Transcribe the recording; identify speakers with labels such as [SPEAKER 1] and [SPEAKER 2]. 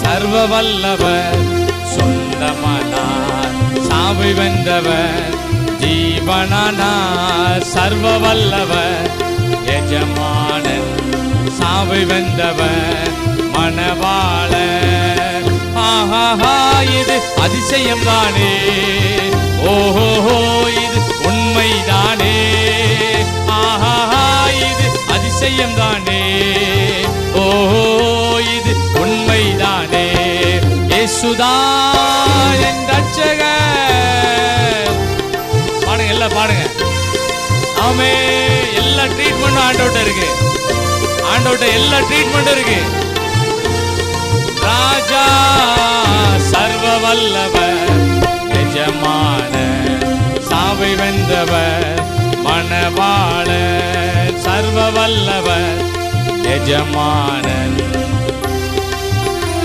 [SPEAKER 1] சர்வ வல்லவர் சொந்தமானார் சாவை வென்றவர் ஜீவனானார் சர்வ வல்லவர் எஜமானன் சாவை வென்றவர் மணவாளர். ஆஹா இது அதிசயம் தானே, ஓஹோ இது உண்மைதானே, ஆஹா இது அதிசயம் தானே, ஓஹோ இது உண்மைதானே. இயேசுதான் என் ரட்சகர். பாடுங்க, எல்லாம் பாடுங்க. ஆமே, எல்லா ட்ரீட்மெண்ட்டும் ஆண்டவர்ட்ட இருக்கு, ஆண்டவர்ட்ட எல்லா ட்ரீட்மெண்ட்டும் இருக்கு. ராஜா சர்வ வல்லவர் எஜமானன் சாவை வென்றவர் மணவாளர் சர்வ வல்லவர் எஜமானன்